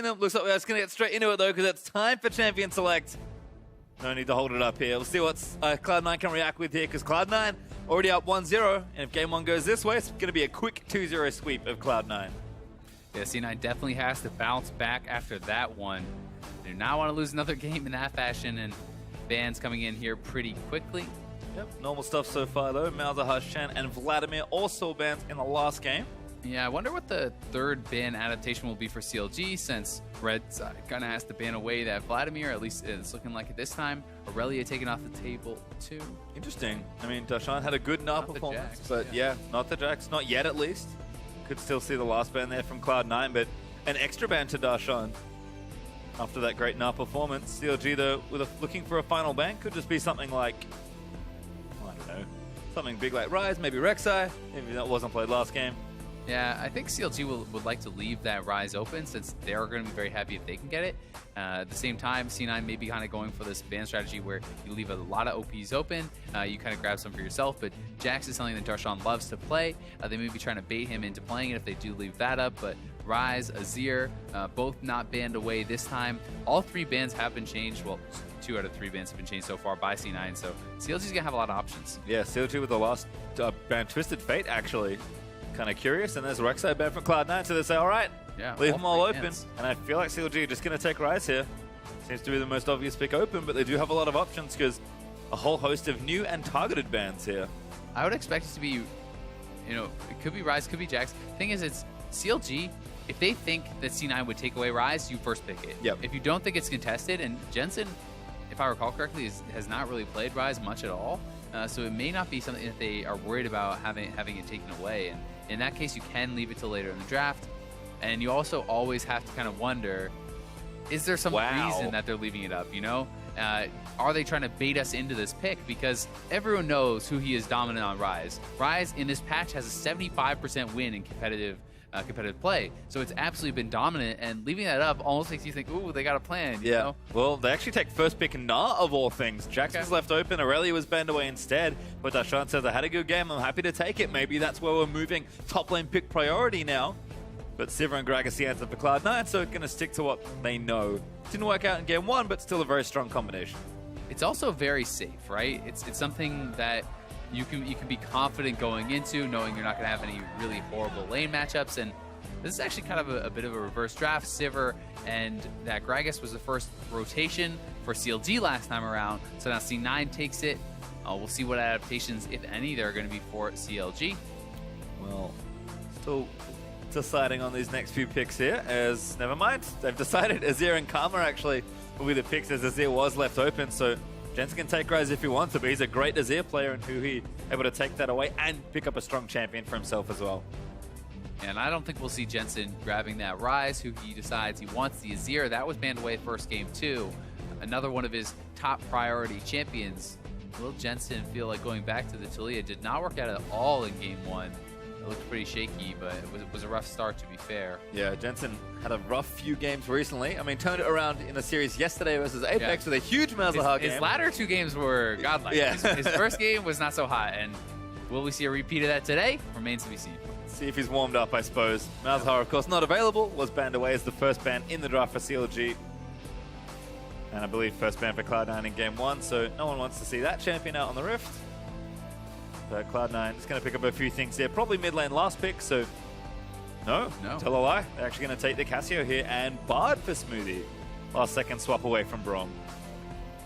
Looks like we're just going to get straight into it, though, because it's time for Champion Select. No need to hold it up here. We'll see what Cloud9 can react with here, because Cloud9 already up 1-0, and if Game 1 goes this way, it's going to be a quick 2-0 sweep of Cloud9. Yeah, C9 definitely has to bounce back after that one. They do not want to lose another game in that fashion, and bans coming in here pretty quickly. Yep, normal stuff so far, though. Malzahar, Shen, and Vladimir also bans in the last game. Yeah, I wonder what the third ban adaptation will be for CLG, since Red's kind of has to ban away that Vladimir, at least it's looking like it this time. Aurelia taken off the table, too. Interesting. I mean, Darshan had a good Gnar performance, Jax, but yeah, not the Jax. Not yet, at least. Could still see the last ban there from Cloud9, but an extra ban to Darshan after that great Gnar performance. CLG, though, looking for a final ban, could just be something like, I don't know, something big like Ryze, maybe Rek'Sai, maybe that wasn't played last game. Yeah, I think CLG would like to leave that Ryze open, since they're going to be very happy if they can get it. At the same time, C9 may be kind of going for this ban strategy where you leave a lot of OPs open, you kind of grab some for yourself, but Jax is something that Darshan loves to play. They may be trying to bait him into playing it if they do leave that up, but Ryze, Azir, both not banned away this time. All three bans have been changed. Well, 2 out of 3 bans have been changed so far by C9, so CLG's going to have a lot of options. Yeah, CLG with the last ban, Twisted Fate, actually. Kind of curious, and there's Rek'Sai ban from Cloud9, so they say, all right, yeah, leave them all open. Bans. And I feel like CLG are just going to take Ryze here. Seems to be the most obvious pick open, but they do have a lot of options because a whole host of new and targeted bans here. I would expect it to be, you know, it could be Ryze, could be Jax. Thing is, it's CLG. If they think that C9 would take away Ryze, you first pick it. Yep. If you don't think it's contested, and Jensen, if I recall correctly, has not really played Ryze much at all, so it may not be something that they are worried about having it taken away. And in that case, you can leave it till later in the draft. And you also always have to kind of wonder, is there some reason that they're leaving it up, you know? Are they trying to bait us into this pick? Because everyone knows who he is dominant on Ryze. Ryze in this patch has a 75% win in competitive play. So it's absolutely been dominant, and leaving that up almost makes you think, ooh, they got a plan, you know? Well, they actually take first pick Gnar of all things. Jax was left open, Aurelia was banned away instead, but Darshan says, I had a good game, I'm happy to take it. Maybe that's where we're moving top lane pick priority now. But Sivir and Gragas answer for Cloud9, so going to stick to what they know. Didn't work out in game 1, but still a very strong combination. It's also very safe, right? It's something that you can be confident going into, knowing you're not going to have any really horrible lane matchups. And this is actually kind of a bit of a reverse draft. Sivir and that Gragas was the first rotation for CLG last time around, so now C9 takes it. We'll see what adaptations, if any, there are going to be for CLG. Well, still deciding on these next few picks here, as never mind, they've decided Azir and Karma actually will be the picks, as Azir was left open, so Jensen can take Ryze if he wants to, but he's a great Azir player, and who he able to take that away and pick up a strong champion for himself as well. And I don't think we'll see Jensen grabbing that Ryze, who he decides he wants the Azir. That was banned away first game too. Another one of his top priority champions. Will Jensen feel like going back to the Taliyah? Did not work out at all in game 1. It looked pretty shaky, but it was a rough start, to be fair. Yeah, Jensen had a rough few games recently. I mean, turned it around in a series yesterday versus Apex with a huge Malzahar game. His latter 2 games were godlike. Yeah. His first game was not so hot, and will we see a repeat of that today? Remains to be seen. See if he's warmed up, I suppose. Malzahar, of course, not available, was banned away as the first ban in the draft for CLG. And I believe first ban for Cloud9 in game 1, so no one wants to see that champion out on the Rift. But Cloud9 is going to pick up a few things here. Probably mid lane last pick, so no, tell a lie. They're actually going to take the Cassio here and Bard for Smoothie. Last second swap away from Braum.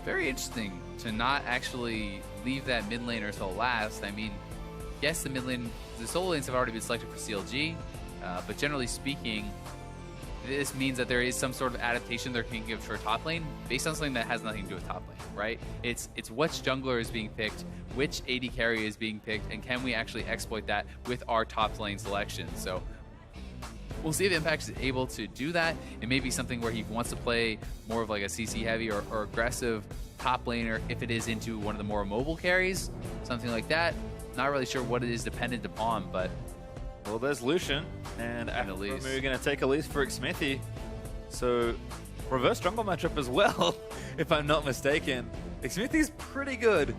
Very interesting to not actually leave that mid laner till last. I mean, yes, the mid lane, the solo lanes have already been selected for CLG, but generally speaking, this means that there is some sort of adaptation they're going to give for top lane based on something that has nothing to do with top lane, right? It's which jungler is being picked, which AD carry is being picked, and can we actually exploit that with our top lane selection? So we'll see if Impact is able to do that. It may be something where he wants to play more of like a CC heavy or aggressive top laner if it is into one of the more mobile carries, something like that. Not really sure what it is dependent upon, but well, there's Lucian, and we're going to take Elise for Xmithy. So, reverse jungle matchup as well, if I'm not mistaken. Xmithy's pretty good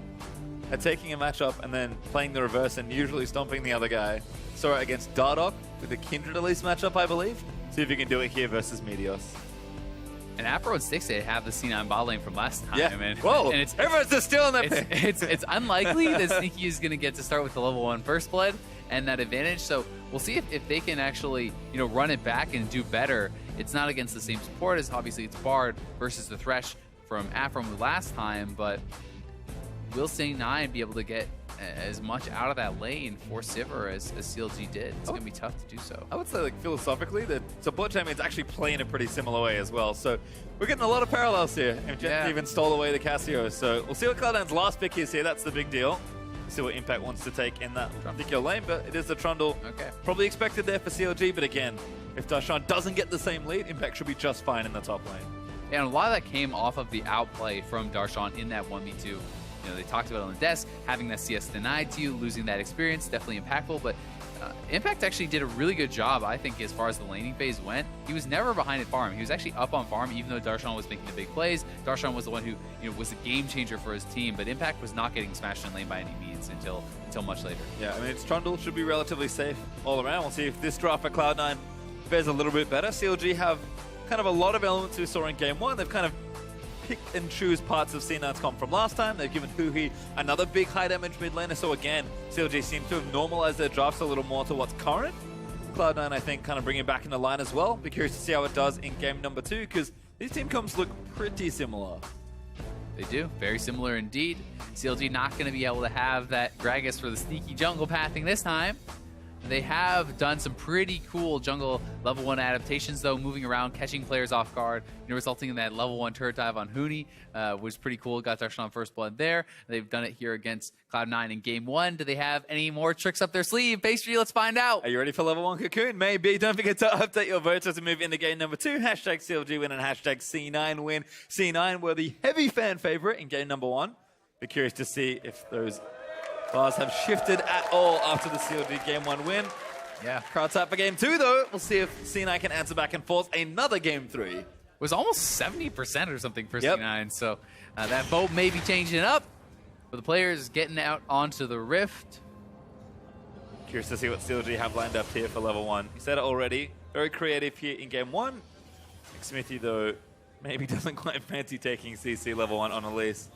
at taking a matchup and then playing the reverse and usually stomping the other guy. Saw it against Dardoch with the Kindred Elise matchup, I believe. See if you can do it here versus Meteos. And Afro and Stixay have the C9 bot lane from last time. Yeah. And, Whoa, and everyone's just stealing that pick. it's unlikely that Sneaky is going to get to start with the level 1 first blood and that advantage. So we'll see if they can actually, run it back and do better. It's not against the same support as obviously it's Bard versus the Thresh from Afro last time, but will C9 be able to get as much out of that lane for Sivir as CLG did? It's going to be tough to do so. I would say, philosophically, the support champions actually play in a pretty similar way as well. So we're getting a lot of parallels here. And Jen even stole away the Cassio. So we'll see what Cloud9's last pick is here. That's the big deal. See what Impact wants to take in that particular lane, but it is the Trundle. Okay. Probably expected there for CLG, but again, if Darshan doesn't get the same lead, Impact should be just fine in the top lane. And a lot of that came off of the outplay from Darshan in that 1v2. They talked about it on the desk, having that CS denied to you, losing that experience, definitely impactful. But Impact actually did a really good job, I think, as far as the laning phase went. He was never behind at farm. He was actually up on farm, even though Darshan was making the big plays. Darshan was the one who was a game changer for his team, but Impact was not getting smashed in lane by any means until much later. Yeah, I mean, its Trundle should be relatively safe all around. We'll see if this draft for Cloud9 fares a little bit better. CLG have kind of a lot of elements we saw in Game 1. They've kind of pick and choose parts of C9's comp from last time. They've given Huhi another big high damage mid laner. So again, CLG seems to have normalized their drafts a little more to what's current. Cloud9, I think, kind of bringing it back in the line as well. Be curious to see how it does in game number 2, because these team comps look pretty similar. They do. Very similar indeed. CLG not going to be able to have that Gragas for the sneaky jungle pathing this time. They have done some pretty cool jungle level 1 adaptations, though, moving around, catching players off guard, resulting in that level 1 turret dive on Huni, which is pretty cool. Got Darshan first blood there. They've done it here against Cloud9 in Game 1. Do they have any more tricks up their sleeve? Pastry, let's find out. Are you ready for level 1 Cocoon? Maybe. Don't forget to update your votes as we move into game number 2. Hashtag CLG win and hashtag C9 win. C9 were the heavy fan favorite in game number 1. Be curious to see if those bars have shifted at all after the CLG Game 1 win. Yeah. Crowd's out for Game 2, though. We'll see if C9 can answer back and forth another Game 3. It was almost 70% or something for C9, so that vote may be changing up. But the players getting out onto the Rift. Curious to see what CLG have lined up here for level 1. You said it already. Very creative here in Game 1. Smithy, though, maybe doesn't quite fancy taking CC level 1 on Elise.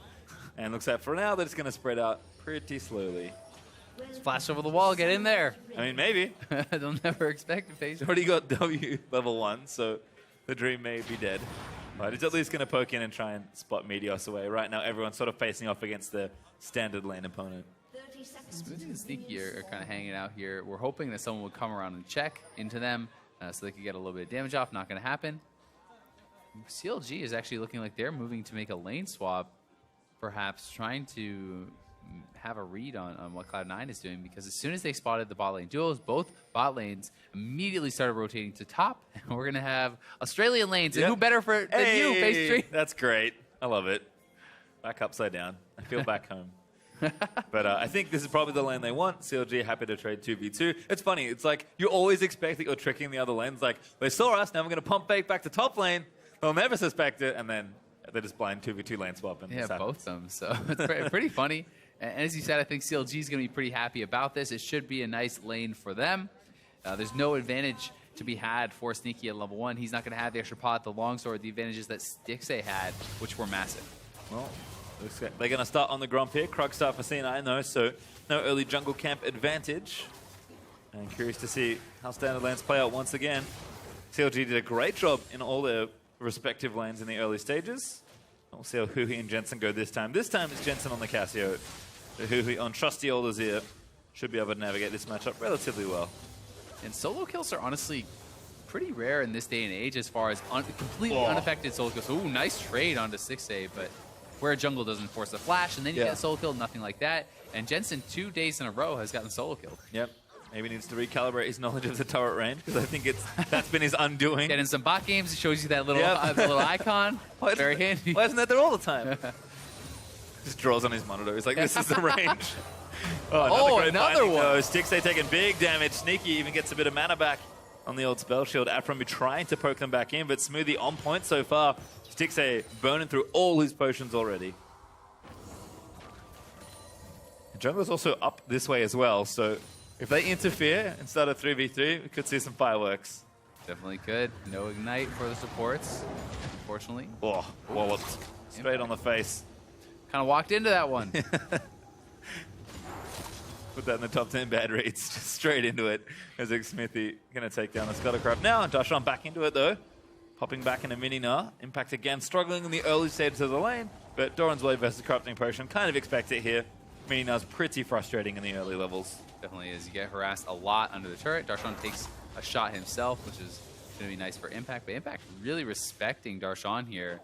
And looks like for now, they're just going to spread out pretty slowly. Flash over the wall, get in there. I mean, maybe. They'll never expect to face. Already got W level 1, so the dream may be dead. But it's at least going to poke in and try and spot Meteos away. Right now, everyone's sort of facing off against the standard lane opponent. Smoothie and Sneaky are kind of hanging out here. We're hoping that someone would come around and check into them so they could get a little bit of damage off. Not going to happen. CLG is actually looking like they're moving to make a lane swap. Perhaps trying to have a read on what Cloud9 is doing, because as soon as they spotted the bot lane duos, both bot lanes immediately started rotating to top. And we're going to have Australian lanes. And who better than you, Pastry? That's great. I love it. Back upside down. I feel back home. But I think this is probably the lane they want. CLG happy to trade 2v2. It's funny. It's like you always expect that you're tricking the other lanes. Like, they saw us, now we're going to pump fake back to top lane. They'll never suspect it, and then they just blind 2v2 lane swap. And both of them. So it's pretty funny. And as you said, I think CLG is going to be pretty happy about this. It should be a nice lane for them. There's no advantage to be had for Sneaky at level 1. He's not going to have the extra pot, the longsword, the advantages that Stixay had, which were massive. Well, they're going to start on the Gromp here. Krug start for C9, though, so no early jungle camp advantage. And curious to see how standard lanes play out once again. CLG did a great job in all their respective lanes in the early stages. We'll see how Huhi and Jensen go this time. This time it's Jensen on the Cassio. The Huhi on trusty old Azir should be able to navigate this matchup relatively well. And solo kills are honestly pretty rare in this day and age as far as completely unaffected solo kills. Ooh, nice trade onto 6A, but where a jungle doesn't force a flash, and then you get a solo kill, nothing like that. And Jensen 2 days in a row has gotten solo killed. Yep. Maybe needs to recalibrate his knowledge of the turret range, because I think that's been his undoing. Get in some bot games, it shows you that little, little icon. Very handy. Why isn't that there all the time? Just draws on his monitor. He's like, this is the range. Another one. Stixay taking big damage. Sneaky even gets a bit of mana back on the old spell shield. Afromi trying to poke them back in, but Smoothie on point so far. Stixay burning through all his potions already. Jungler's also up this way as well, so if they interfere and start a 3v3, we could see some fireworks. Definitely could. No ignite for the supports, unfortunately. Oh, walloped. Straight on the face. Kind of walked into that one. Put that in the top 10 bad reads, just straight into it. As Smithy going to take down the Scuttlecraft now. And Darshan back into it though. Popping back into Mini-Na. Impact again, struggling in the early stages of the lane. But Doran's Blade versus Corrupting Potion, kind of expect it here. Mini-Na's pretty frustrating in the early levels. Definitely is. You get harassed a lot under the turret. Darshan takes a shot himself, which is going to be nice for Impact. But Impact really respecting Darshan here.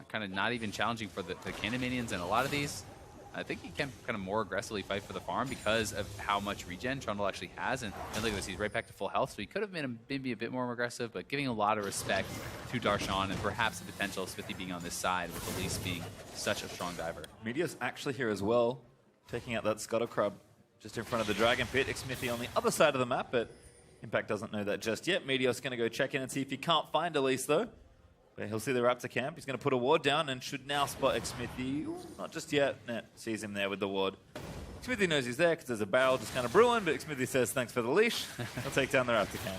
Kind of not even challenging for the cannon minions in a lot of these. I think he can kind of more aggressively fight for the farm because of how much regen Trundle actually has. And look at this, he's right back to full health. So he could have made him maybe a bit more aggressive, but giving a lot of respect to Darshan and perhaps the potential of Smithy being on this side with Elise being such a strong diver. Meteor's actually here as well, taking out that Scuttlecrab just in front of the Dragon Pit. Smithy on the other side of the map, but Impact doesn't know that just yet. Meteor's going to go check in and see if he can't find Elise though. But he'll see the Raptor camp. He's going to put a ward down and should now spot Smithy. Not just yet. Nah, sees him there with the ward. Smithy knows he's there because there's a barrel just kind of brewing, but Smithy says thanks for the leash. He'll take down the Raptor camp.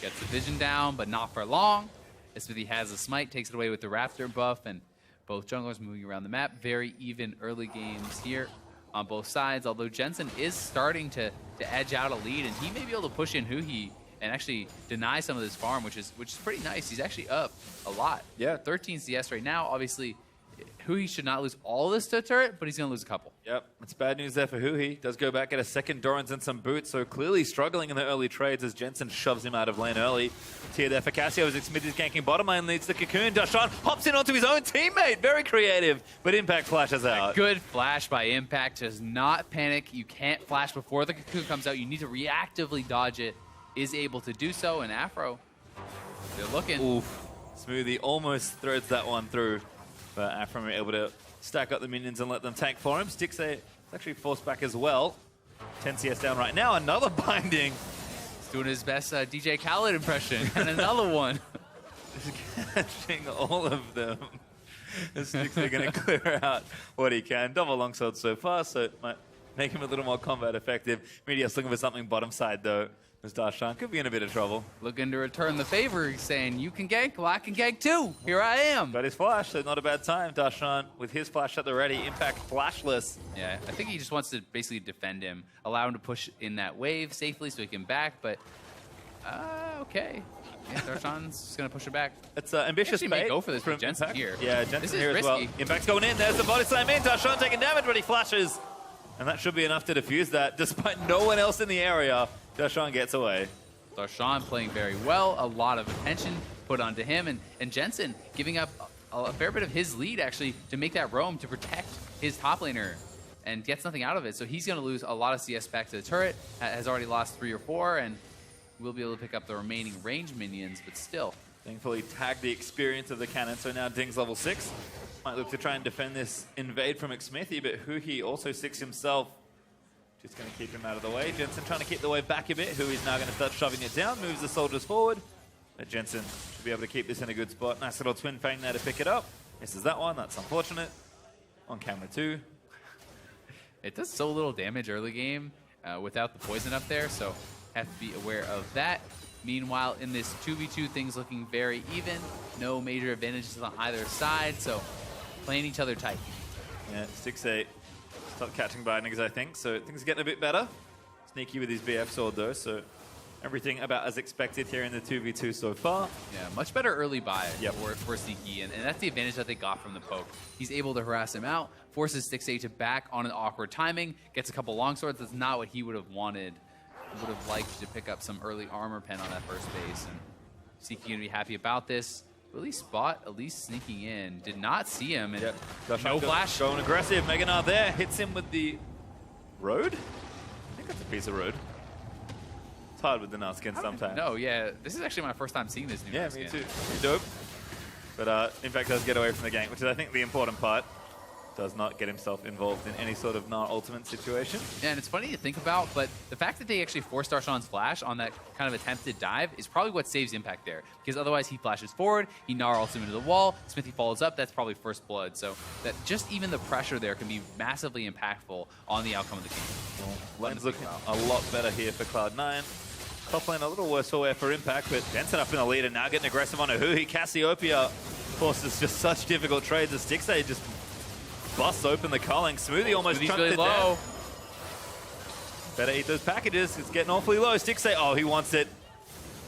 Gets the vision down, but not for long. Smithy has a smite, takes it away with the Raptor buff, and both junglers moving around the map. Very even early games here on both sides, although Jensen is starting to edge out a lead, and he may be able to push in Huhi and actually deny some of this farm, which is pretty nice. He's actually up a lot. Yeah. 13 CS right now. Obviously, Huhi should not lose all this to turret, but he's going to lose a couple. Yep, it's bad news there for Huhi. Does go back, get a second Doran's and some boots, so clearly struggling in the early trades as Jensen shoves him out of lane early. Tier there for Cassio as Smithy's ganking bottom lane, leads the Cocoon. Darshan hops in onto his own teammate. Very creative, but Impact flashes out. A good flash by Impact. Does not panic. You can't flash before the Cocoon comes out. You need to reactively dodge it. Is able to do so, and Afro, they're looking. Oof. Smoothie almost throws that one through, but Afro are able to stack up the minions and let them tank for him. Stixxay actually forced back as well. 10 CS down right now, another binding. He's doing his best DJ Khaled impression, and another one. Just catching all of them. Stixxay going to clear out what he can. Double longsword so far, so it might make him a little more combat effective. Media's looking for something bottom side though. As Darshan could be in a bit of trouble. Looking to return the favor, he's saying, you can gank, well I can gank too. Here I am. Got his flash, so not a bad time. Darshan with his flash at the ready, Impact flashless. Yeah, I think he just wants to basically defend him, allow him to push in that wave safely so he can back, but okay. Yeah, Darshan's just going to push it back. It's ambitious bait. May go for this from Jensen Impact. here. Yeah, Jensen here risky. as well. Impact's going in, there's the body slam in. Darshan taking damage, but he flashes. And that should be enough to defuse that. Despite no one else in the area, Darshan gets away. Darshan playing very well, a lot of attention put onto him, and Jensen giving up a fair bit of his lead actually to make that roam to protect his top laner and gets nothing out of it. So he's going to lose a lot of CS back to the turret, has already lost 3 or 4, and will be able to pick up the remaining range minions, but still. Thankfully tagged the experience of the cannon, so now Ding's level 6. Might look to try and defend this invade from Smithy, but Huhi also 6 himself. Just going to keep him out of the way. Jensen trying to keep the wave back a bit. Hui's now going to start shoving it down, moves the soldiers forward. But Jensen should be able to keep this in a good spot. Nice little twin fang there to pick it up. Misses that one, that's unfortunate. On camera too. It does so little damage early game without the poison up there, so have to be aware of that. Meanwhile, in this 2v2, things looking very even. No major advantages on either side, so playing each other tight. Yeah, Stixxay stop catching bindings, I think, so things are getting a bit better. Sneaky with his BF sword though, so everything about as expected here in the 2v2 so far. Yeah, much better early buy for Sneaky, and that's the advantage that they got from the poke. He's able to harass him out, forces Stixxay to back on an awkward timing, gets a couple longswords. That's not what he would have wanted. He would have liked to pick up some early armor pen on that first base, and Sneaky going to be happy about this. Really spot Elise sneaking in. Did not see him, and no flash. Going aggressive. Meganar there hits him with the road. I think that's a piece of road. It's hard with the Narskin sometimes. No, yeah. This is actually my first time seeing this new Yeah, Narskin. me too. Pretty dope. But Impact does get away from the gank, which is I think the important part. Does not get himself involved in any sort of Gnar ultimate situation. Yeah, and it's funny to think about, but the fact that they actually forced Darshan's flash on that kind of attempted dive is probably what saves Impact there. Because otherwise he flashes forward, he Gnar ults him into the wall, Smithy follows up, that's probably first blood. So that just even the pressure there can be massively impactful on the outcome of the game. Well, lane's looking a lot better here for Cloud9. Top lane a little worse for wear for Impact, but Jensen up in the lead and now getting aggressive on Ahuhi. Cassiopeia forces just such difficult trades. The Stixay just busts open the culling. Smoothie almost chunked really it low. down. Better eat those packages. It's getting awfully low. Stixay, oh, he wants it.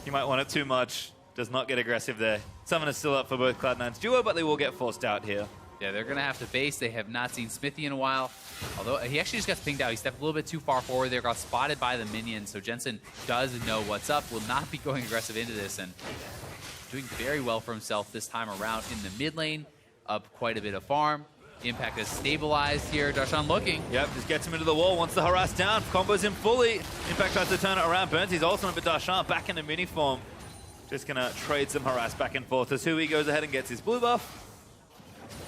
He might want it too much. Does not get aggressive there. Summoner's still up for both Cloud9's duo, but they will get forced out here. Yeah, they're going to have to base. They have not seen Smithy in a while. Although he actually just got pinged out. He stepped a little bit too far forward there, got spotted by the minions. So Jensen does know what's up, will not be going aggressive into this, and doing very well for himself this time around in the mid lane. Up quite a bit of farm. Impact has stabilized here. Darshan looking. Yep, just gets him into the wall, wants the harass down, combos him fully. Impact tries to turn it around, burns his ultimate, but Darshan back into mini form. Just gonna trade some harass back and forth as Hui goes ahead and gets his blue buff.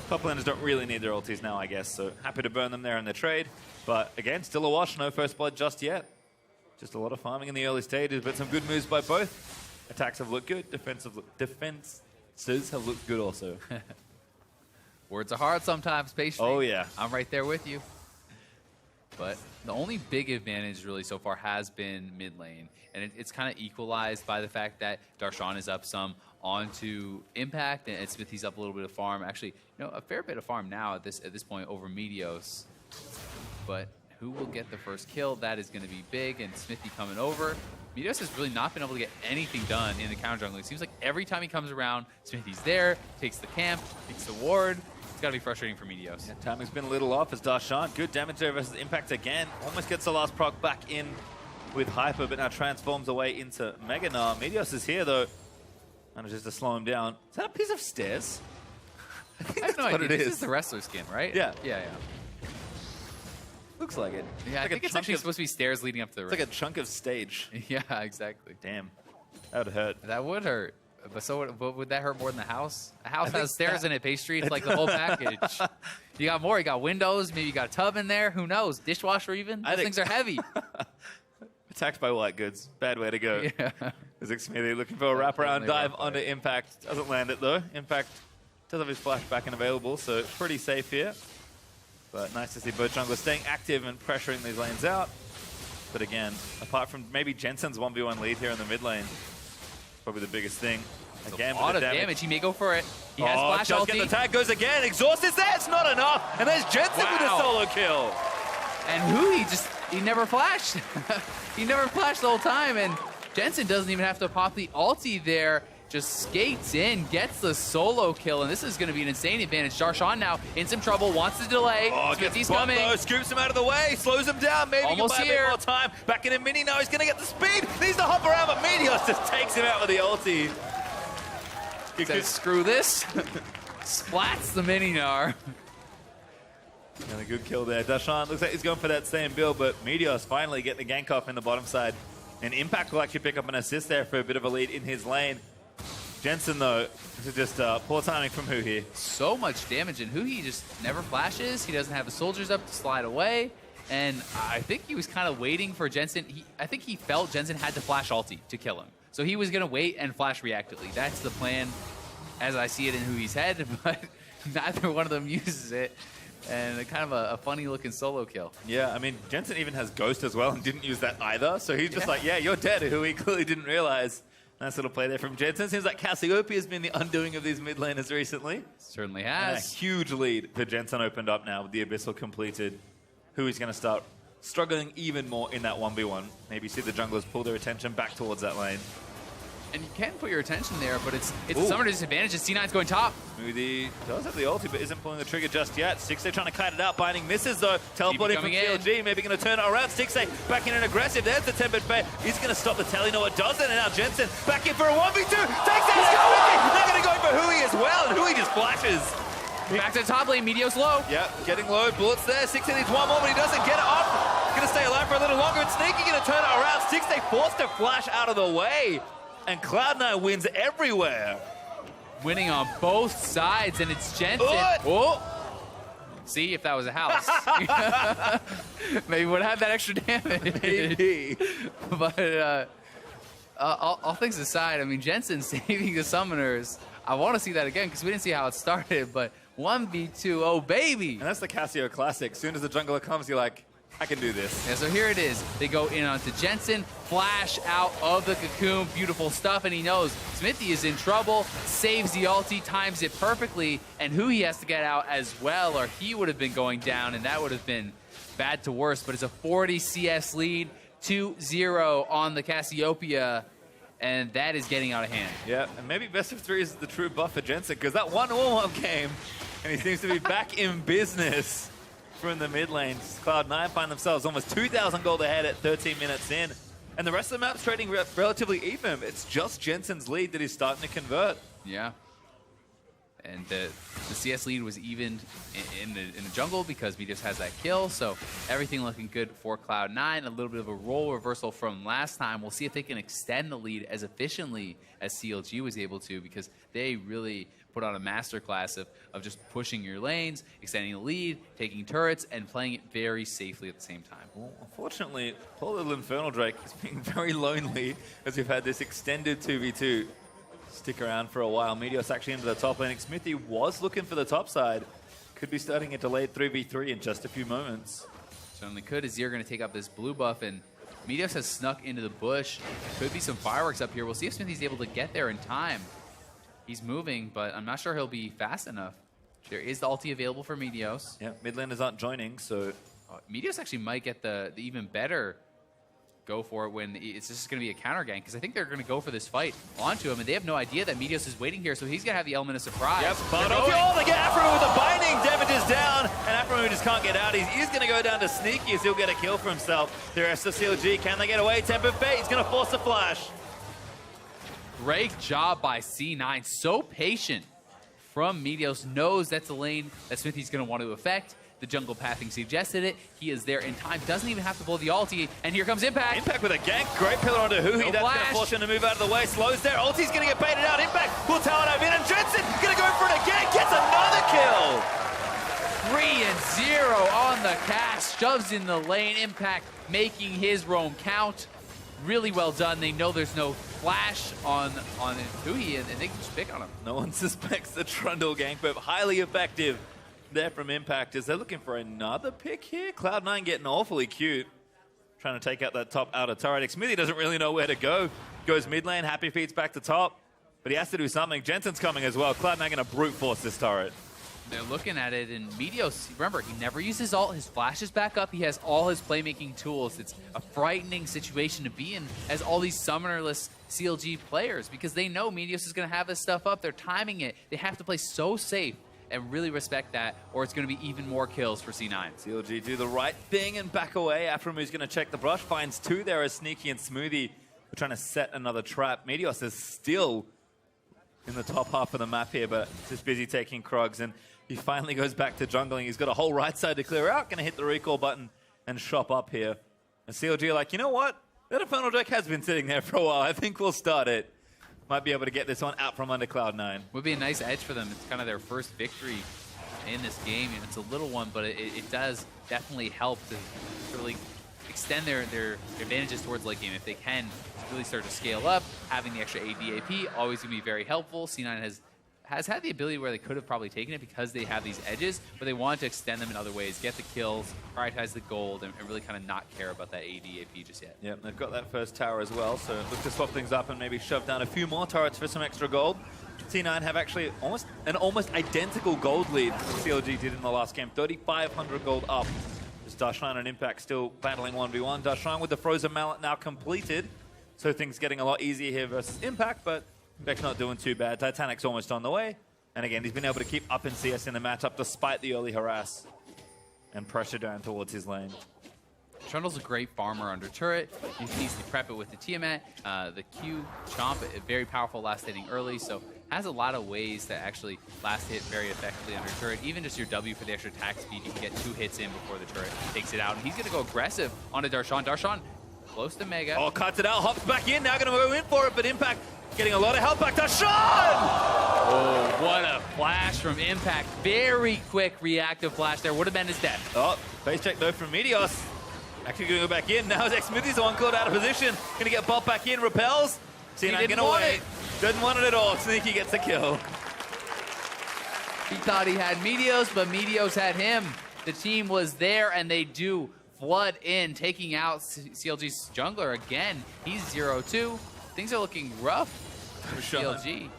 Top laners don't really need their ultis now, I guess, so happy to burn them there in the trade. But again, still a wash, no first blood just yet. Just a lot of farming in the early stages, but some good moves by both. Attacks have looked good, defenses have looked good also. Words are hard sometimes, Pastry. Oh yeah. I'm right there with you. But the only big advantage really so far has been mid lane. And it's kind of equalized by the fact that Darshan is up some onto Impact, and Smithy's up a little bit of farm. Actually, a fair bit of farm now at this point over Meteos. But who will get the first kill? That is going to be big, and Smithy coming over. Meteos has really not been able to get anything done in the counter jungle. It seems like every time he comes around, Smithy's there, takes the camp, takes the ward. It's got to be frustrating for Meteos. Yeah, timing's been a little off as Darshan. Good damage there versus Impact again. Almost gets the last proc back in with Hyper, but now transforms away into Mega Gnar. Meteos is here, though. Manages to slow him down. Is that a piece of stairs? I have no idea. This is the wrestler skin, right? Yeah. Yeah. Looks like it. Yeah, I think it's actually supposed to be stairs leading up to the ring. It's like a chunk of stage. Yeah, exactly. Damn. That would hurt. That would hurt. But so would that hurt more than the house? A house has stairs in it, Pastry. It's like the whole package. You got more. You got windows. Maybe you got a tub in there. Who knows? Dishwasher even? Those things are heavy. Attacked by white goods. Bad way to go. Yeah. Xmithie looking for a wraparound dive onto Impact. Doesn't land it though. Impact does have his flashback and available, so pretty safe here. But nice to see both junglers staying active and pressuring these lanes out. But again, apart from maybe Jensen's 1v1 lead here in the mid lane, probably the biggest thing. Again, a lot of damage. He may go for it. He has flash just ulti. get the tag, goes again. Exhaust is there. It's not enough. And there's Jensen with a solo kill. And he never flashed. He never flashed the whole time. And Jensen doesn't even have to pop the ulti there. Just skates in, gets the solo kill, and this is going to be an insane advantage. Darshan now in some trouble, wants to delay. He's coming. Though, scoops him out of the way, slows him down. Maybe he can buy a bit more time. Back in a mini now. He's going to get the speed. Needs to hop around, but Meteos just takes him out with the ulti. Says, screw this. Splats the mini Gnar. And a good kill there. Darshan looks like he's going for that same build, but Meteos finally getting the gank off in the bottom side. And Impact will actually pick up an assist there for a bit of a lead in his lane. Jensen, though, this is just poor timing from Hu here. So much damage, and Hu just never flashes. He doesn't have the soldiers up to slide away. And I think he was kind of waiting for Jensen. I think he felt Jensen had to flash ulti to kill him. So he was going to wait and flash reactively. That's the plan as I see it in Hui's head, but neither one of them uses it. And kind of a funny looking solo kill. Yeah, I mean, Jensen even has Ghost as well and didn't use that either. So he's just like, yeah, you're dead, Hui clearly didn't realize. Nice little play there from Jensen. Seems like Cassiopeia has been the undoing of these mid laners recently. Certainly And has. a huge lead for Jensen opened up now with the Abyssal completed. Hui's going to start struggling even more in that 1v1. Maybe see the junglers pull their attention back towards that lane. And you can put your attention there, but it's a summoner disadvantage. C9's going top. Smoothie does have the ulti, but isn't pulling the trigger just yet. Stixay trying to kite it out. Binding misses, though. Teleporting from CLG. Maybe going to turn it around. Stixay back in and aggressive. There's the tempered fate. He's going to stop the tally. No, it doesn't. And now Jensen back in for a 1v2. Takes it. They're going to go for Hui as well. And Hui just flashes. Back to the top lane. Meteos low. Yep, getting low. Bullets there. Stixay needs one more, but he doesn't get it off. Going to stay alive for a little longer. And Sneaky going to turn it around. Stixay forced to flash out of the way. And Cloud9 wins everywhere. Winning on both sides, and it's Jensen. Oh! See, if that was a house. Maybe would have had that extra damage. Maybe. But all things aside, I mean, Jensen saving the summoners. I want to see that again because we didn't see how it started, but 1v2, oh baby. And that's the Cassio classic. As soon as the jungler comes, you're like, I can do this. Yeah, so here it is. They go in onto Jensen, flash out of the cocoon, beautiful stuff, and he knows Smithy is in trouble, saves the ulti, times it perfectly, and who he has to get out as well, or he would have been going down, and that would have been bad to worse, but it's a 40 CS lead, 2-0 on the Cassiopeia, and that is getting out of hand. Yeah, and maybe best of three is the true buff for Jensen, because that one warm-up game, and he seems to be back in business from the mid lane. Cloud9 find themselves almost 2,000 gold ahead at 13 minutes in, and the rest of the map's trading relatively even. It's just Jensen's lead that he's starting to convert. Yeah. And the CS lead was evened in the jungle because Meteos has that kill, so everything looking good for Cloud9. A little bit of a role reversal from last time. We'll see if they can extend the lead as efficiently as CLG was able to, because they really put on a masterclass of just pushing your lanes, extending the lead, taking turrets, and playing it very safely at the same time. Well, unfortunately, poor little Infernal Drake is being very lonely as we've had this extended 2v2 stick around for a while. Meteos actually into the top lane. Smithy was looking for the top side. Could be starting a delayed 3v3 in just a few moments. Certainly could. Azir going to take up this blue buff, and Meteos has snuck into the bush. Could be some fireworks up here. We'll see if Smithy's able to get there in time. He's moving, but I'm not sure he'll be fast enough. There is the ulti available for Meteos. Yeah, mid laners aren't joining, so... Meteos actually might get the even better go for it when it's just going to be a counter gank, because I think they're going to go for this fight onto him, and they have no idea that Meteos is waiting here, so he's going to have the element of surprise. Yep, but they get Afro with the binding, damages down, and Afro just can't get out. He's going to go down to Sneaky as he'll get a kill for himself. The rest of CLG, can they get away? Tempered Fate, he's going to force a flash. Great job by C9, so patient from Meteos, knows that's the lane that Smithy's going to want to affect. The jungle pathing suggested it. He is there in time. Doesn't even have to pull the ulti. And here comes Impact. Impact with a gank. Great pillar onto Huhi. That's going to force him to move out of the way. Slows there. Ulti's going to get baited out. Impact will tower dive in. And Jensen going to go for it again. Gets another kill. 3-0 on the cast. Shoves in the lane. Impact making his roam count. Really well done. They know there's no flash on Huhi, and they can just pick on him. No one suspects the Trundle gank, but highly effective there from Impact as they're looking for another pick here. Cloud9 getting awfully cute, trying to take out that top outer turret. Smithy doesn't really know where to go. Goes mid lane, Happy Feet's back to top, but he has to do something. Jensen's coming as well. Cloud9 going to brute force this turret. They're looking at it, and Meteos, remember, he never uses ult. His flash is back up. He has all his playmaking tools. It's a frightening situation to be in as all these summonerless CLG players, because they know Meteos is going to have this stuff up. They're timing it. They have to play so safe and really respect that, or it's going to be even more kills for C9. CLG do the right thing and back away. Afromu's going to check the brush, finds two there as Sneaky and Smoothie. We're trying to set another trap. Meteos is still in the top half of the map here, but just busy taking Krugs, and he finally goes back to jungling. He's got a whole right side to clear out. Going to hit the recall button and shop up here. And CLG are like, you know what? That Infernal Drake has been sitting there for a while. I think we'll start it. Might be able to get this one out from under Cloud9. Would be a nice edge for them. It's kind of their first victory in this game. And it's a little one, but it does definitely help to really extend their advantages towards late game. If they can really start to scale up, having the extra AD/AP always going to be very helpful. C9 has had the ability where they could have probably taken it because they have these edges, but they wanted to extend them in other ways, get the kills, prioritize the gold, and really kind of not care about that AD/AP just yet. Yeah, they've got that first tower as well, so look to swap things up and maybe shove down a few more turrets for some extra gold. C9 have actually an almost identical gold lead CLG did in the last game, 3,500 gold up. As Dashline and Impact still battling 1v1. Dashline with the Frozen Mallet now completed, so things getting a lot easier here versus Impact, but Beck's not doing too bad. Titanic's almost on the way. And again, he's been able to keep up in CS in the matchup despite the early harass and pressure down towards his lane. Trundle's a great farmer under turret. You can easily prep it with the Tiamat. The Q Chomp, a very powerful last hitting early, so has a lot of ways to actually last hit very effectively under turret. Even just your W for the extra attack speed, you can get 2 hits in before the turret takes it out. And he's going to go aggressive onto Darshan. Darshan close to Mega. Oh, cuts it out, hops back in, now going to go in for it, but Impact getting a lot of health back. Darshan! Oh, what a flash from Impact. Very quick reactive flash there. Would have been his death. Oh, face check though from Meteos. Actually going to go back in. Now Smithy's the one caught out of position. Going to get bopped back in, repels. C9 going to wait. Doesn't want it at all. Sneaky gets the kill. He thought he had Meteos, but Meteos had him. The team was there, and they do flood in, taking out CLG's jungler again. He's 0-2. Things are looking rough for CLG.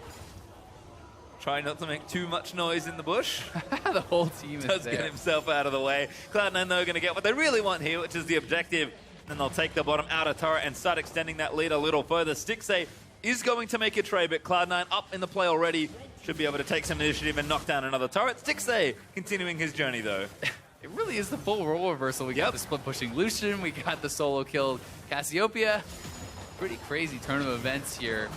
Trying not to make too much noise in the bush. The whole team is Does there. get himself out of the way. Cloud9 though going to get what they really want here, which is the objective. Then they'll take the bottom outer turret and start extending that lead a little further. Stixxay is going to make a trade, but Cloud9 up in the play already. Should be able to take some initiative and knock down another turret. Stixxay continuing his journey though. It really is the full role reversal. We got the split pushing Lucian, we got the solo killed Cassiopeia. Pretty crazy turn of events here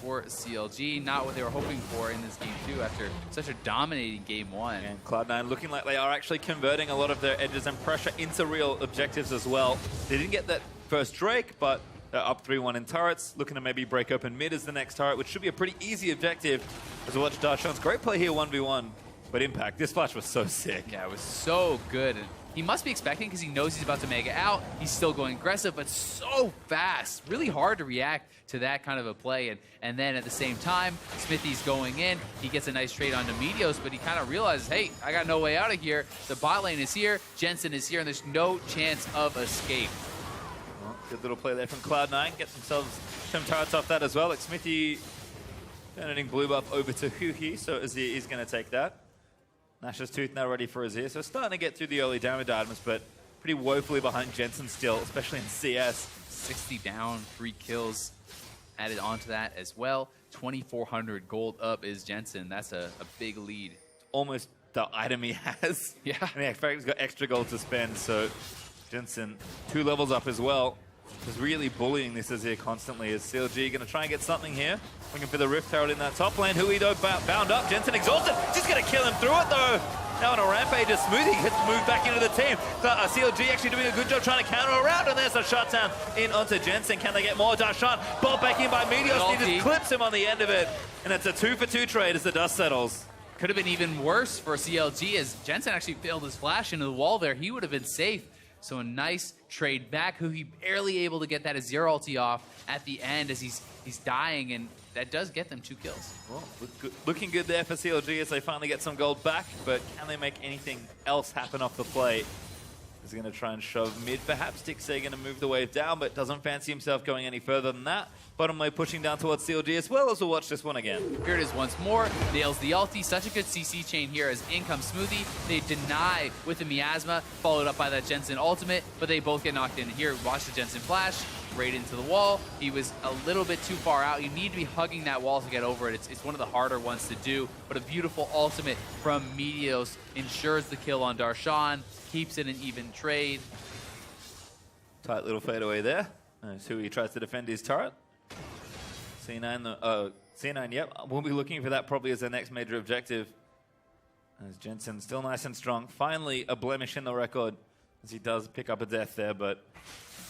for CLG. Not what they were hoping for in this game two after such a dominating game one. And Cloud9 looking like they are actually converting a lot of their edges and pressure into real objectives as well. They didn't get that first Drake, but they're up 3-1 in turrets, looking to maybe break open mid as the next turret, which should be a pretty easy objective. As we watch Darshan's great play here 1v1. But Impact, this flash was so sick. Yeah, it was so good. And he must be expecting because he knows he's about to mega out. He's still going aggressive, but so fast. Really hard to react to that kind of a play. And then at the same time, Smithy's going in. He gets a nice trade onto Meteos, but he kind of realizes, hey, I got no way out of here. The bot lane is here, Jensen is here, and there's no chance of escape. Well, good little play there from Cloud9. Get themselves some turrets off that as well. Like Smithy turning blue buff over to Huhi, so Azir is going to take that. Nash's Tooth now ready for Azir, so starting to get through the early damage items, but pretty woefully behind Jensen still, especially in CS. 60 down, 3 kills added onto that as well. 2,400 gold up is Jensen. That's a big lead. Almost the item he has. Yeah. And yeah, Frank's got extra gold to spend, so Jensen 2 levels up as well. Is really bullying this Azir constantly. Is CLG going to try and get something here? Looking for the Rift Herald in that top lane. Hui though bound up. Jensen exhausted. Just going to kill him through it though. Now on a rampage, a Smoothie gets moved back into the team. CLG actually doing a good job trying to counter around, and there's a shutdown in onto Jensen. Can they get more? Darshan ball back in by Meteos. He just clips him on the end of it. And it's a 2-for-2 trade as the dust settles. Could have been even worse for CLG as Jensen actually failed his flash into the wall there. He would have been safe. So a nice trade back. Who he barely able to get that Azir ulti off at the end as he's dying, and that does get them 2 kills. Well, looking good there for CLG as they finally get some gold back, but can they make anything else happen off the play? He's going to try and shove mid, perhaps. Stixxay going to move the wave down, but doesn't fancy himself going any further than that. Bottom lane pushing down towards CLG as well, as we'll watch this one again. Here it is once more. Nails the ulti. Such a good CC chain here as in comes Smoothie. They deny with the miasma, followed up by that Jensen ultimate, but they both get knocked in. Here, watch the Jensen flash. Right into the wall. He was a little bit too far out. You need to be hugging that wall to get over it. It's one of the harder ones to do, but a beautiful ultimate from Meteos ensures the kill on Darshan, keeps it an even trade. Tight little fadeaway there. Hui tries to defend his turret. C9, yep. We'll be looking for that probably as their next major objective. As Jensen still nice and strong. Finally, a blemish in the record as he does pick up a death there, but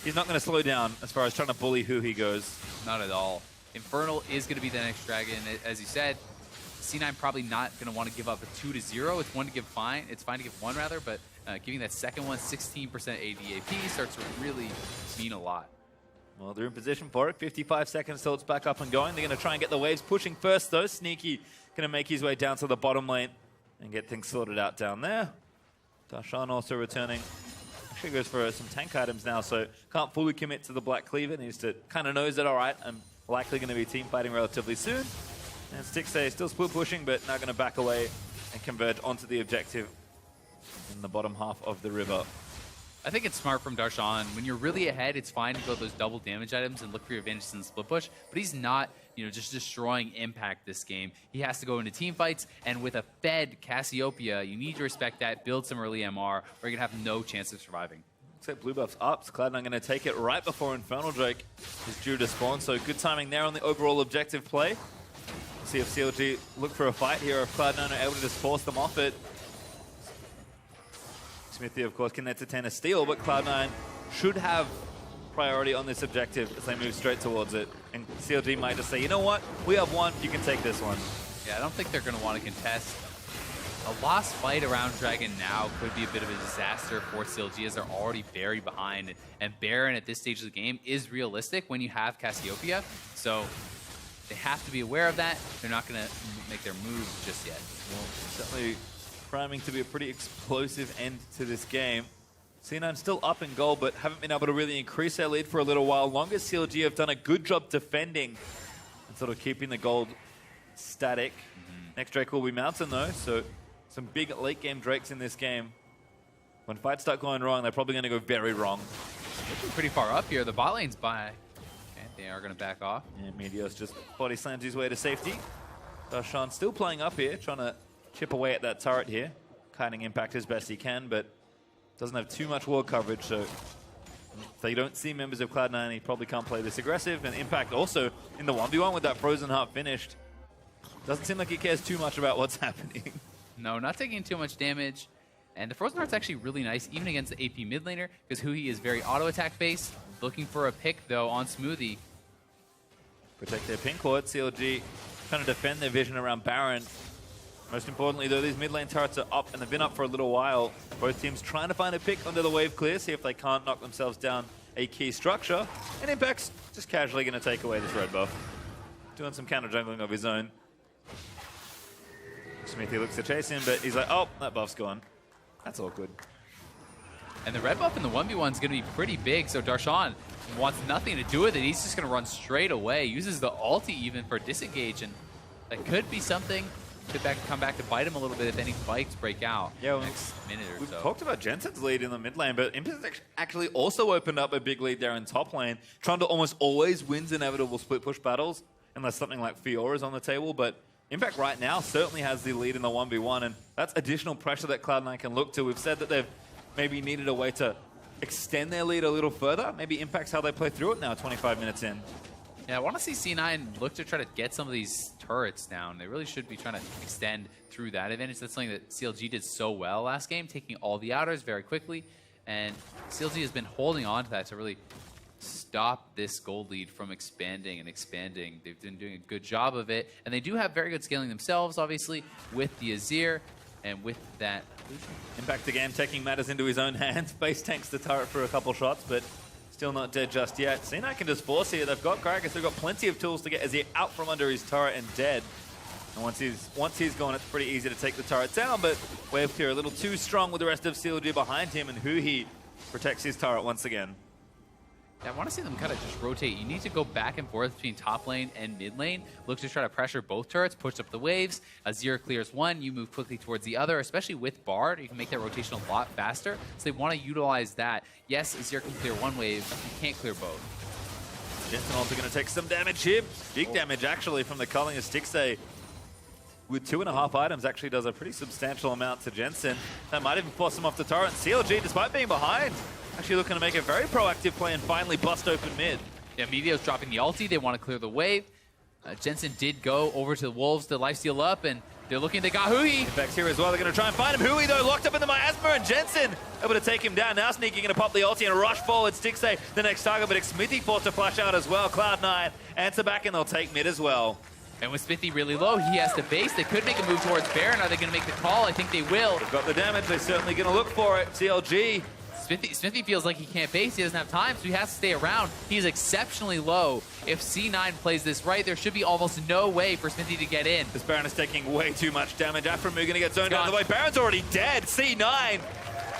he's not going to slow down as far as trying to bully Hui goes. Not at all. Infernal is going to be the next dragon. As you said, C9 probably not going to want to give up a 2-0. It's it's fine to give 1 rather, but giving that second one 16% ADAP starts to really mean a lot. Well, they're in position for it. 55 seconds till it's back up and going. They're going to try and get the waves pushing first, though. Sneaky going to make his way down to the bottom lane and get things sorted out down there. Darshan also returning. Actually goes for some tank items now, so can't fully commit to the Black Cleaver. Needs to kind of knows that, all right, I'm likely going to be team fighting relatively soon. And Stixxay still split pushing, but now going to back away and converge onto the objective in the bottom half of the river. I think it's smart from Darshan. When you're really ahead, it's fine to go those double damage items and look for your advantages in the split push, but he's not, just destroying Impact this game. He has to go into team fights, and with a fed Cassiopeia, you need to respect that, build some early MR, or you're going to have no chance of surviving. Looks like blue buff's up. Cloud9 going to take it right before Infernal Drake is due to spawn, so good timing there on the overall objective play. See if CLG look for a fight here, or if Cloud9 are able to just force them off it. Smithy, of course, can entertain a steal, but Cloud9 should have priority on this objective as they move straight towards it. And CLG might just say, you know what? We have 1. You can take this one. Yeah, I don't think they're going to want to contest. A lost fight around Dragon now could be a bit of a disaster for CLG as they're already very behind. And Baron at this stage of the game is realistic when you have Cassiopeia. So they have to be aware of that. They're not going to make their move just yet. Well, certainly priming to be a pretty explosive end to this game. C9 still up in gold, but haven't been able to really increase their lead for a little while longer. CLG have done a good job defending and sort of keeping the gold static. Next Drake will be Mountain though, so some big late game Drakes in this game. When fights start going wrong, they're probably going to go very wrong. Looking pretty far up here. The bot lane's by. Okay, they are going to back off. Yeah, Meteos just body slams his way to safety. Darshan still playing up here, trying to chip away at that turret here. Kiting Impact as best he can, but doesn't have too much ward coverage, so if they don't see members of Cloud9, he probably can't play this aggressive. And Impact also in the 1v1 with that Frozen Heart finished. Doesn't seem like he cares too much about what's happening. No, not taking too much damage. And the Frozen Heart's actually really nice, even against the AP mid laner, because Hui is very auto-attack based. Looking for a pick, though, on Smoothie. Protect their pink ward. CLG trying to defend their vision around Baron. Most importantly, though, these mid lane turrets are up, and they've been up for a little while. Both teams trying to find a pick under the wave clear, see if they can't knock themselves down a key structure. And Impact's just casually going to take away this red buff. Doing some counter jungling of his own. Smithy looks to chase him, but he's like, oh, that buff's gone. That's awkward. And the red buff in the 1v1 is going to be pretty big, so Darshan wants nothing to do with it. He's just going to run straight away. Uses the ulti even for disengage, and that could be something. Could come back to bite him a little bit if any fights break out next minute or we've so. Talked about Jensen's lead in the mid lane, but Impact's actually also opened up a big lead there in top lane. Trying to almost always wins inevitable split push battles, unless something like Fiora is on the table, but Impact right now certainly has the lead in the 1v1, and that's additional pressure that Cloud9 can look to. We've said that they've maybe needed a way to extend their lead a little further. Maybe Impact's how they play through it now, 25 minutes in. Yeah, I want to see C9 look to try to get some of these turrets down. They really should be trying to extend through that advantage. That's something that CLG did so well last game, taking all the outers very quickly, and CLG has been holding on to that to really stop this gold lead from expanding and expanding. They've been doing a good job of it, and they do have very good scaling themselves, obviously, with the Azir and with that illusion. Impact again taking matters into his own hands. Base tanks the turret for a couple shots, but still not dead just yet. C9 can just force here. They've got Gragas. They've got plenty of tools to get Azir out from under his turret and dead. And once he's gone, it's pretty easy to take the turret down, but wave clear a little too strong with the rest of CLG behind him, and Hui protects his turret once again. I want to see them kind of just rotate. You need to go back and forth between top lane and mid lane. Look to try to pressure both turrets, push up the waves. Azir clears one, you move quickly towards the other, especially with Bard. You can make that rotation a lot faster. So they want to utilize that. Yes, Azir can clear one wave, you can't clear both. Jensen also going to take some damage here. Big damage, actually, from the culling of Stixay. With 2.5 items, actually does a pretty substantial amount to Jensen. That might even force him off the turret. CLG, despite being behind, actually looking to make a very proactive play and finally bust open mid. Yeah, Meteo's dropping the ulti. They want to clear the wave. Jensen did go over to the Wolves to lifesteal up, and they're looking. They got Hui. Impact's here as well. They're going to try and find him. Hui, though, locked up in the miasma, and Jensen able to take him down. Now Sneaky going to pop the ulti and rush forward. Stixay, the next target, but Smithy forced to flash out as well. Cloud9 answer back, and they'll take mid as well. And with Smithy really low, he has to base. They could make a move towards Baron. Are they going to make the call? I think they will. They've got the damage. They're certainly going to look for it. CLG. Smithy feels like he can't base. He doesn't have time, so he has to stay around. He's exceptionally low. If C9 plays this right, there should be almost no way for Smithy to get in. This Baron is taking way too much damage. Aframu going to get zoned out of the way. Baron's already dead. C9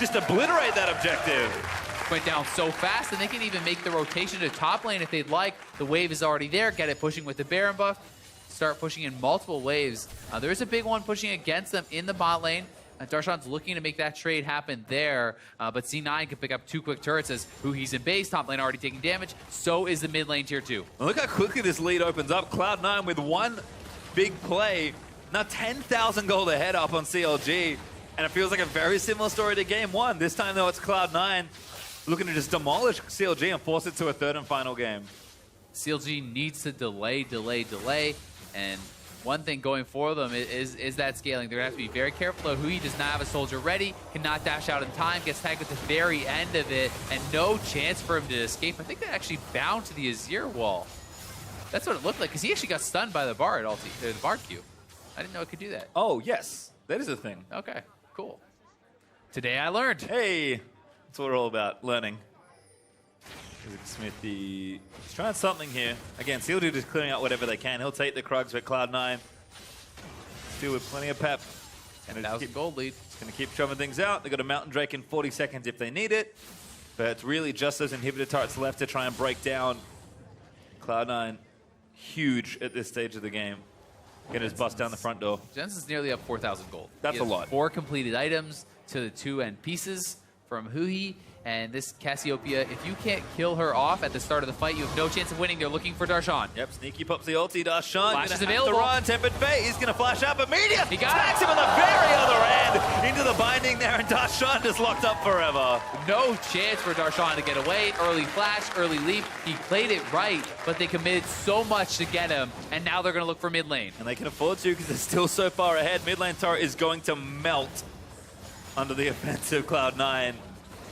just obliterate that objective. Went down so fast, and they can even make the rotation to top lane if they'd like. The wave is already there. Get it pushing with the Baron buff. Start pushing in multiple waves. There's a big one pushing against them in the bot lane. Darshan's looking to make that trade happen there, but C9 can pick up 2 quick turrets as Hui's in base. Top lane already taking damage. So is the mid lane tier 2. Well, look how quickly this lead opens up. Cloud9 with one big play. Now 10,000 gold ahead up on CLG. And it feels like a very similar story to game 1. This time, though, it's Cloud9 looking to just demolish CLG and force it to a third and final game. CLG needs to delay. And one thing going for them is that scaling. They're going to have to be very careful of Hui does not have a soldier ready, cannot dash out in time, gets tagged at the very end of it, and no chance for him to escape. I think that actually bound to the Azir wall. That's what it looked like, because he actually got stunned by the Bard ulti, the Bard Q. I didn't know it could do that. Oh, yes. That is a thing. Okay, cool. Today I learned. Hey, that's what we're all about, learning. Smithy, he's trying something here. Again, CLG just clearing out whatever they can. He'll take the Krugs with Cloud9. Still with plenty of pep. And 10,000 gold lead. It's going to keep shoving things out. They've got a Mountain Drake in 40 seconds if they need it. But it's really just those inhibitor turrets left to try and break down. Cloud9, huge at this stage of the game. Going to just bust down the front door. Jensen's nearly up 4,000 gold. That's He has a lot. 4 completed items to the 2 end pieces from Huhi. And this Cassiopeia, if you can't kill her off at the start of the fight, you have no chance of winning. They're looking for Darshan. Yep, Sneaky pops the ulti. Darshan Flash going is to have to available. run. Tempered Fate, he's going to flash up. Immediate He got smacks it. him on the very other end. Into the binding there, and Darshan just locked up forever. No chance for Darshan to get away. Early flash, early leap. He played it right, but they committed so much to get him, and now they're going to look for mid lane. And they can afford to because they're still so far ahead. Mid lane turret is going to melt under the offensive Cloud9.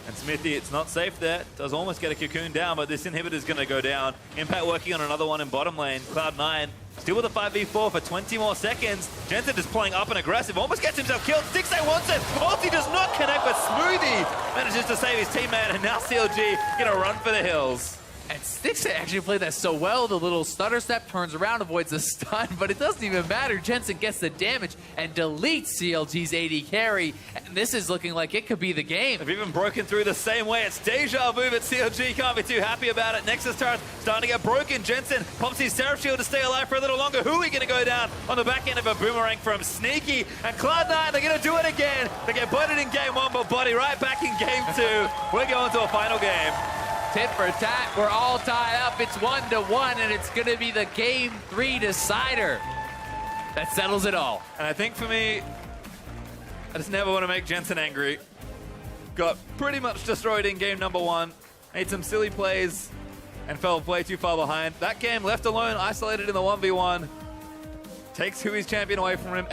And Smithy, it's not safe there. Does almost get a cocoon down, but this inhibitor is going to go down. Impact working on another one in bottom lane. Cloud9 still with a 5v4 for 20 more seconds. Jensen just playing up and aggressive. Almost gets himself killed. Stixay wants it. Ulti does not connect, but Smoothie manages to save his teammate. And now CLG going to run for the hills. And Stixay actually played that so well. The little stutter step turns around, avoids the stun, but it doesn't even matter. Jensen gets the damage and deletes CLG's AD carry. And this is looking like it could be the game. They've even broken through the same way. It's deja vu, but CLG can't be too happy about it. Nexus turret starting to get broken. Jensen pops his Seraph Shield to stay alive for a little longer. Who are we going to go down on the back end of a boomerang from Sneaky? And Cloud9, they're going to do it again. They get butted in game 1, but Buddy right back in game 2. We're going to a final game. Tit for tat, we're all tied up. It's 1-1, and it's going to be the game 3 decider. That settles it all. And I think for me, I just never want to make Jensen angry. Got pretty much destroyed in game number 1. Made some silly plays and fell way too far behind. That game, left alone, isolated in the 1v1, takes Hui's champion away from him.